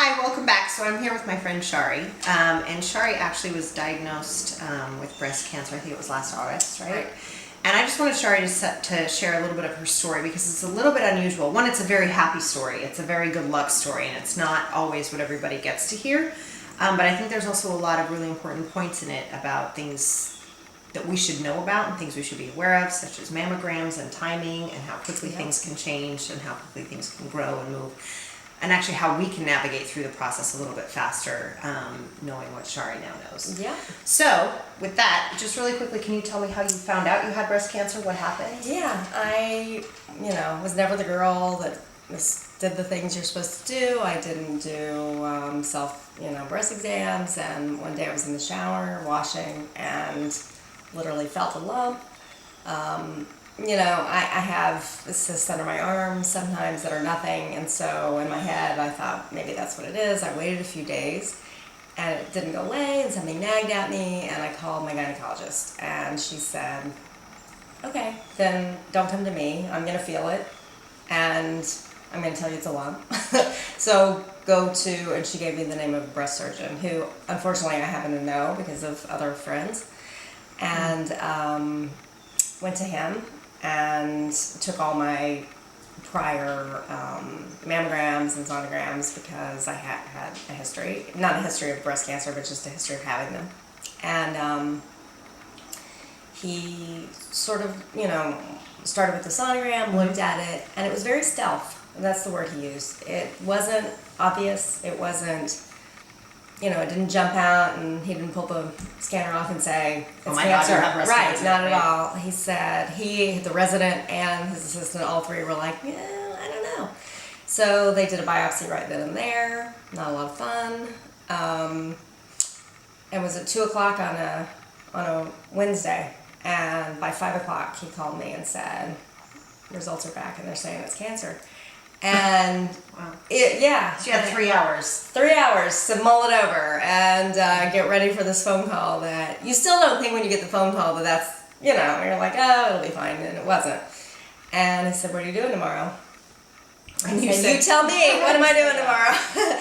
Hi, welcome back. So I'm here with my friend Shari, and Shari actually was diagnosed with breast cancer. I think it was last August, right? And I just wanted Shari to share a little bit of her story because it's a little bit unusual. One, it's a very happy story. It's a very good luck story, and it's not always what everybody gets to hear. But I think there's also a lot of really important points in it about things that we should know about and things we should be aware of, such as mammograms and timing and how quickly things can change and how quickly things can grow and move. And actually how we can navigate through the process a little bit faster, knowing what Shari now knows. Yeah. So, with that, just really quickly, can you tell me how you found out you had breast cancer? What happened? Yeah, I, was never the girl that did the things you're supposed to do. I didn't do breast exams, and one day I was in the shower washing and literally felt a lump. I have cysts under my arms sometimes that are nothing, and so in my head I thought maybe that's what it is. I waited a few days and it didn't go away, and something nagged at me, and I called my gynecologist, and she said, okay, then don't come to me, I'm going to feel it, and I'm going to tell you it's a lump. So go to, and she gave me the name of a breast surgeon, who unfortunately I happen to know because of other friends, and went to him and took all my prior mammograms and sonograms because I had a history, not a history of breast cancer, but just a history of having them. And he sort of, started with the sonogram, looked at it, and it was very stealth. That's the word he used. It wasn't obvious. It wasn't, it didn't jump out, and he didn't pull the scanner off and say, it's oh my cancer. God, you have breast right, cancer. not at all. He said, the resident and his assistant, all three were like, yeah, I don't know. So they did a biopsy right then and there. Not a lot of fun. It was at 2 o'clock on a Wednesday, and by 5 o'clock he called me and said, results are back, and they're saying it's cancer. And wow. So you had 3 hours. 3 hours to mull it over and get ready for this phone call that you still don't think when you get the phone call that that's, you're like, oh, it'll be fine, and it wasn't. And he said, what are you doing tomorrow? And you said, you tell me, what am I doing tomorrow?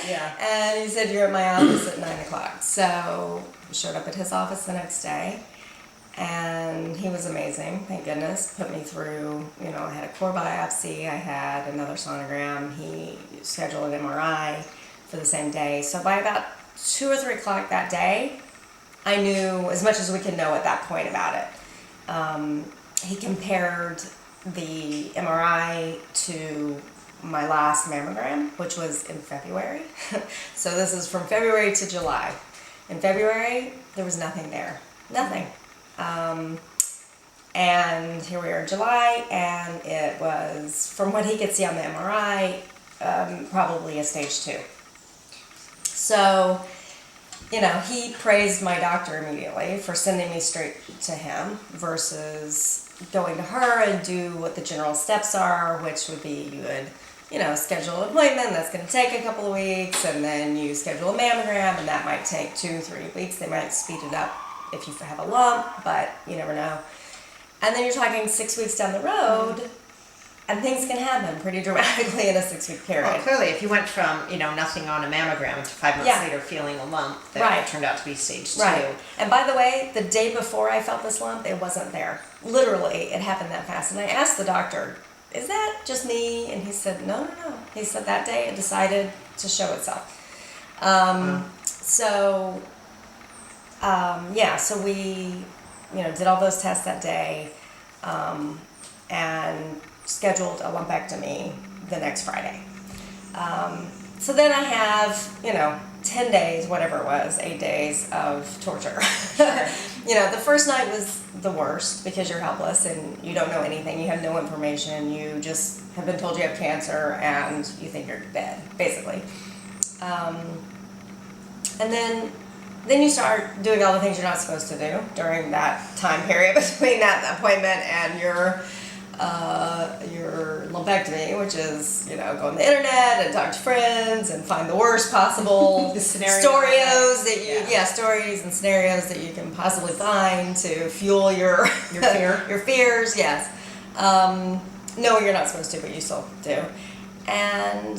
Yeah. And he said, you're at my office at 9 o'clock. So I showed up at his office the next day, and he was amazing, thank goodness. Put me through, I had a core biopsy, I had another sonogram, he scheduled an MRI for the same day. So by about 2 or 3 o'clock that day, I knew as much as we could know at that point about it. He compared the MRI to my last mammogram, which was in February. So this is from February to July. In February, there was nothing there, nothing. And here we are in July, and it was, from what he could see on the MRI, probably a stage 2. So, he praised my doctor immediately for sending me straight to him versus going to her and do what the general steps are, which would be you would, schedule an appointment that's going to take a couple of weeks, and then you schedule a mammogram, and that might take 2-3 weeks. They might speed it up if you have a lump, but you never know. And then you're talking 6 weeks down the road, and things can happen pretty dramatically in a 6-week period. Well, clearly, if you went from, nothing on a mammogram to 5 months later feeling a lump, that turned out to be stage 2. Right. And by the way, the day before I felt this lump, it wasn't there. Literally, it happened that fast. And I asked the doctor, is that just me? And he said, no. He said that day it decided to show itself. So we, did all those tests that day, and scheduled a lumpectomy the next Friday. So then I have, 10 days, whatever it was, 8 days of torture. Sure. The first night was the worst because you're helpless and you don't know anything. You have no information. You just have been told you have cancer and you think you're dead, basically. And then you start doing all the things you're not supposed to do during that time period between that appointment and your lumpectomy, which is, go on the internet and talk to friends and find the worst possible stories and scenarios that you can possibly find to fuel your fears, yes. No, you're not supposed to, but you still do. And,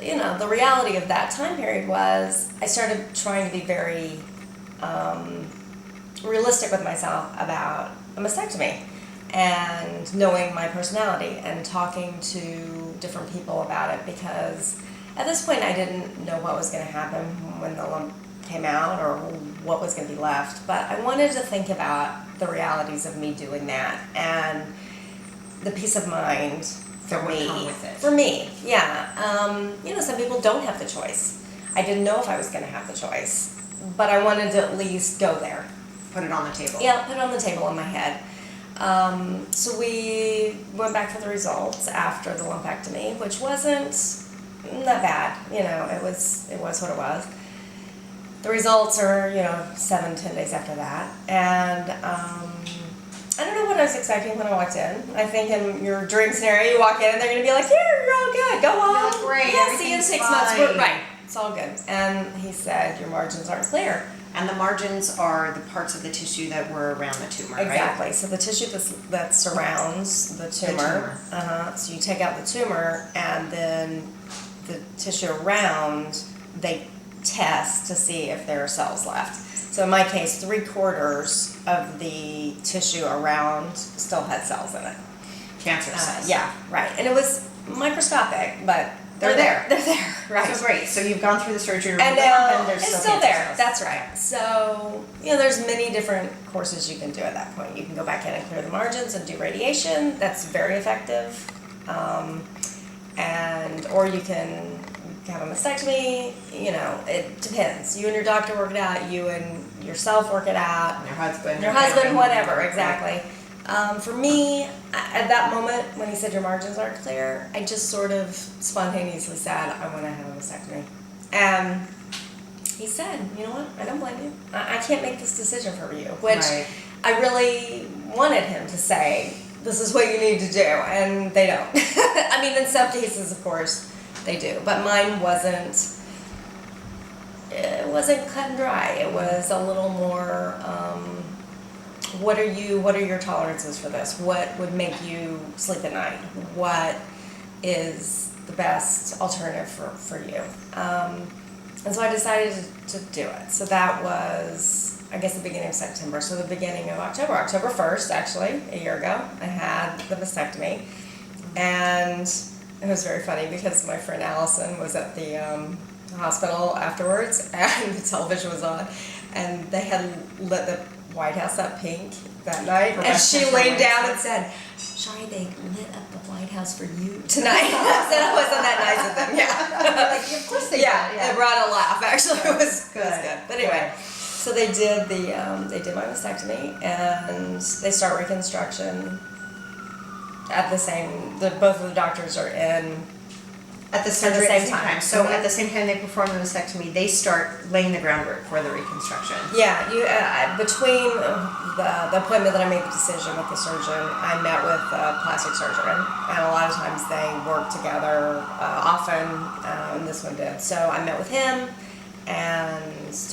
the reality of that time period was I started trying to be very realistic with myself about a mastectomy and knowing my personality and talking to different people about it, because at this point I didn't know what was going to happen when the lump came out or what was going to be left, but I wanted to think about the realities of me doing that and the peace of mind for me. For me, yeah. Some people don't have the choice. I didn't know if I was going to have the choice, but I wanted to at least go there. Put it on the table. Yeah, put it on the table in my head. So we went back for the results after the lumpectomy, which wasn't that bad. It was what it was. The results are, 7-10 days after that, and I don't know what I was expecting when I walked in. I think in your dream scenario, you walk in and they're going to be like, "Here, you're all good. Go on. You're great. Yeah, see you in 6 months. Fine. Right. It's all good." And he said, "Your margins aren't clear." And the margins are the parts of the tissue that were around the tumor, right? Exactly. So the tissue that surrounds the tumor. So you take out the tumor, and then the tissue around, they test to see if there are cells left. So in my case, 3/4 of the tissue around still had cells in it. Cancer cells. Yeah, right. And it was microscopic, but They're there. They're there, right. So great. So you've gone through the surgery room And there's it's still still there. cancer cells. That's right. So, there's many different courses you can do at that point. You can go back in and clear the margins and do radiation. That's very effective. Or you can have a mastectomy. It depends. You and your doctor work it out. You and yourself work it out. Your husband. Your husband, whatever, exactly. For me, at that moment when he said your margins aren't clear, I just sort of spontaneously said, I want to have a mastectomy. And he said, "You know what, I don't blame you. I can't make this decision for you," which Right. I really wanted him to say, "This is what you need to do," and they don't. I mean, in some cases, of course, they do, but mine wasn't. It wasn't cut and dry. It was a little more. What are your tolerances for this? What would make you sleep at night? What is the best alternative for you? And so I decided to do it. So that was, I guess, the beginning of September. So the beginning of October 1st, actually, a year ago, I had the mastectomy. And it was very funny because my friend Allison was at the hospital afterwards, and the television was on, and they had lit the White House up pink that night, and she leaned down and said, "Shari, they lit up the White House for you tonight." I said, "Oh, wasn't that nice of them?" Yeah. Of course they Yeah, did. it brought a laugh. Actually, it was Good. good. But anyway, so they did my mastectomy, and they start reconstruction at the same. Both of the doctors are in. At the surgery same time. So Mhm. at the same time they perform the mastectomy, they start laying the groundwork for the reconstruction. Yeah, between the appointment that I made the decision with the surgeon, I met with a plastic surgeon, and a lot of times they work together often, and this one did. So I met with him and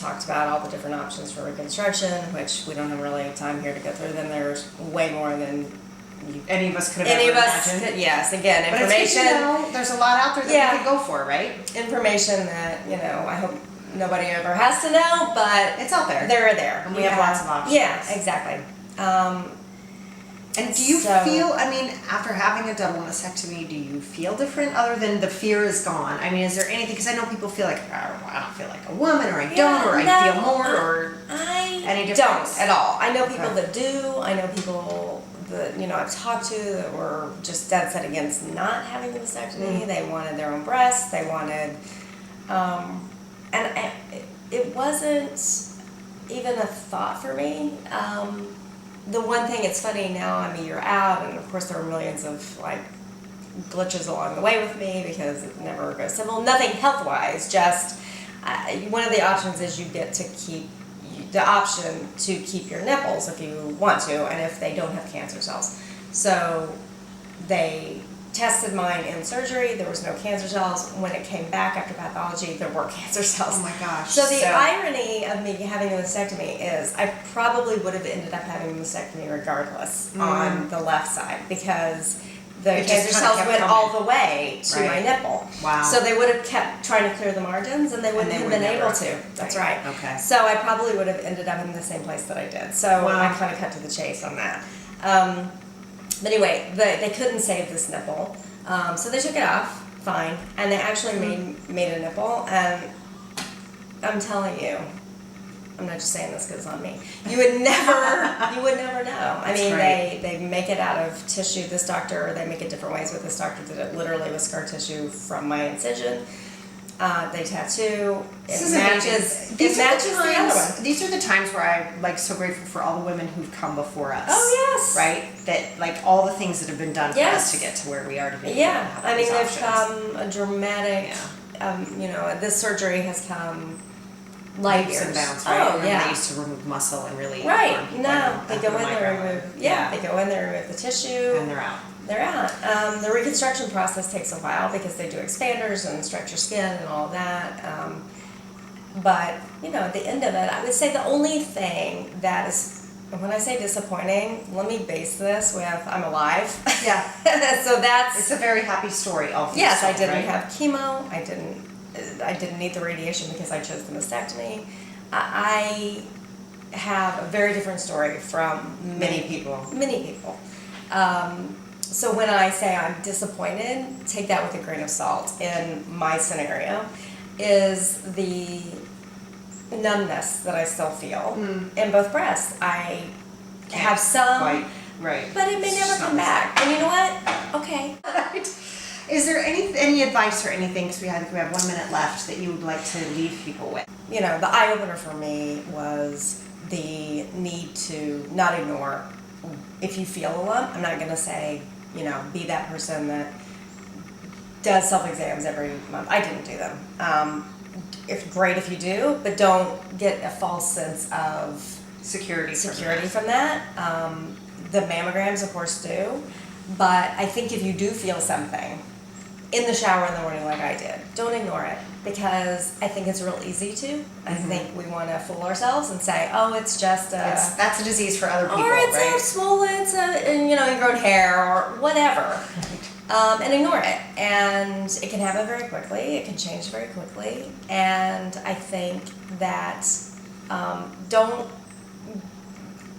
talked about all the different options for reconstruction, which we don't have really time here to go through. Then there's way more than Any of us could have any ever of us imagined. could, yes, again, But it's information. good to know there's a lot out there that Yeah. we could go for, right? Information that, I hope nobody ever has to know, but It's out there. they're there. And we have lots of options. Yeah, exactly. And do you So- feel, after having a double mastectomy, do you feel different other than the fear is gone? Is there anything, because I know people feel like, oh, I don't feel like a woman, or I don't, or I feel more, or I any don't difference? at all. I know people Okay. that do. I know people that, I've talked to that were just dead set against not having the mastectomy. They wanted their own breasts. They wanted, it wasn't even a thought for me. The one thing, it's funny now, I'm a year out, and of course there were millions of glitches along the way with me because it never goes simple. Nothing health-wise, just one of the options is you get to keep the option to keep your nipples if you want to, and if they don't have cancer cells. So they tested mine in surgery. There was no cancer cells. When it came back after pathology, there were cancer cells. Oh my gosh. So the irony of me having a mastectomy is I probably would have ended up having a mastectomy regardless on the left side, because the It just cancer kinda cells kept went coming. all the way to my Right. nipple. Wow. So they would have kept trying to clear the margins, and they wouldn't have would been never. able to. That's right. Okay. So I probably would have ended up in the same place that I did. So Wow. I kind of cut to the chase on that. But anyway, they couldn't save this nipple, so they took it off. Fine, and they actually made a nipple, and I'm telling you, I'm not just saying this because it's on me. You would never know. I mean, right. they make it out of tissue. This doctor, they make it different ways. With this doctor, did it literally with scar tissue from my incision. They tattoo. This It is matches. amazing. It matches the other one. These are the times where I'm like so grateful for all the women who've come before us. Oh yes. Right? That like all the things that have been done for Yes. us to get to where we are today. Yeah, I mean, they've they've come a dramatic. You know, this surgery has come light leaps years. and bounds, right? Oh Remember yeah. they used to remove muscle and really Right. harm people. No, they That's go what in my there grandma- and remove. Yeah, they go in there and remove the tissue. and they're out. They're out. The reconstruction process takes a while because they do expanders and stretch your skin and all of that. But you know, at the end of it, I would say the only thing that is, when I say disappointing, let me base this with I'm alive. Yeah. So that's. It's a very happy story. All Yes, I things didn't right? have chemo. I didn't need the radiation because I chose the mastectomy. I have a very different story from Many people. Many people. So when I say I'm disappointed, take that with a grain of salt. In my scenario, is the numbness that I still feel in both breasts. I have some, Right. but it may never come back. And you know what? Okay. Right. Is there any advice or anything, because we have 1 minute left, that you would like to leave people with? You know, the eye opener for me was the need to not ignore. If you feel a lump, I'm not going to say, you know, be that person that does self-exams every month. I didn't do them. It's great if you do, but don't get a false sense of Security from that. The mammograms, of course, do. But I think if you do feel something in the shower in the morning like I did, don't ignore it, because I think it's real easy to. I think we want to fool ourselves and say, oh, it's just That's a disease for other people, or it's right? a swollen, it's a ingrown hair or whatever, and ignore it. And it can happen very quickly. It can change very quickly. And I think that don't.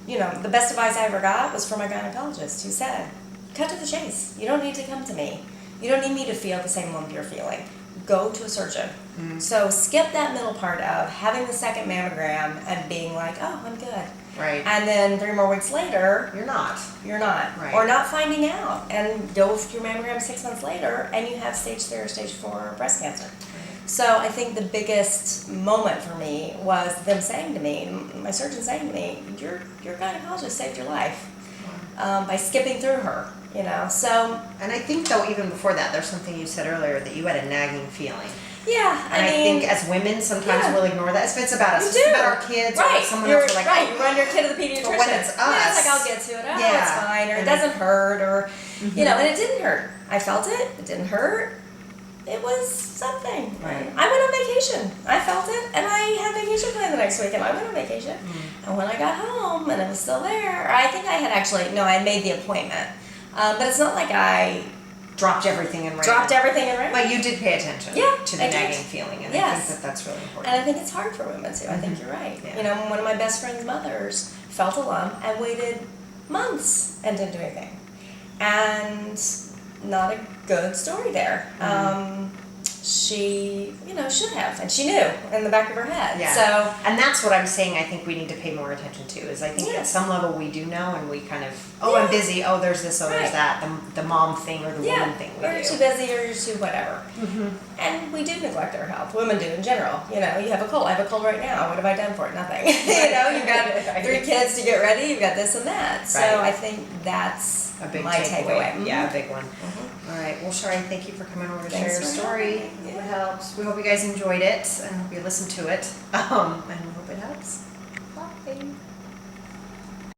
You know, the best advice I ever got was from my gynecologist, who said, cut to the chase. You don't need to come to me. You don't need me to feel the same lump you're feeling. Go to a surgeon. So skip that middle part of having the second mammogram and being like, oh, I'm good. Right. And then 3 more weeks later, You're not. Right. Or not finding out. And go for your mammogram 6 months later and you have stage 3 or stage 4 breast cancer. So I think the biggest moment for me was them saying to me, my surgeon saying to me, your gynecologist saved your life by skipping through her, you know. So, And I think, though, even before that, there's something you said earlier, that you had a nagging feeling. yeah, And I think as women, sometimes we'll ignore that. If it's about us, if it's about our kids, or someone else, we're like, right. oh, You run your kid to the pediatrician. But when it's yeah, it's us, like I'll get to it. Oh, yeah. it's fine, or it And doesn't hurt, or you know, and it didn't hurt. I felt it. It didn't hurt. It was something. Right. I went on vacation. I felt it, and I had vacation planned the next week, and I went on vacation. And when I got home, and it was still there, I think I had I had made the appointment, but it's not like I dropped everything and ran. But you did pay attention to the I did. nagging feeling, and I Yes. think that's really important. And I think it's hard for women too. I think you're right. Yeah. You know, one of my best friend's mothers felt a lump and waited months and didn't do anything. And not a good story there. She, should have, and she knew in the back of her head. Yeah. So, and that's what I'm saying I think we need to pay more attention to, is I think at some level we do know, and we kind of, I'm busy, there's this, there's Right. that, the mom thing or the woman thing we or you're do. too busy, or you're too whatever. And we do neglect our health. Women do in general. You know, you have a cold. I have a cold right now. What have I done for it? Nothing. You've got 3 kids to get ready. You've got this and that. So Right. I think that's A big my takeaway. Yeah, a big one. All right. Well, Shari, thank you for coming over to Thanks share your for story. having me. Hope it helps. We hope you guys enjoyed it, and hope you listened to it. And we hope it helps. Bye.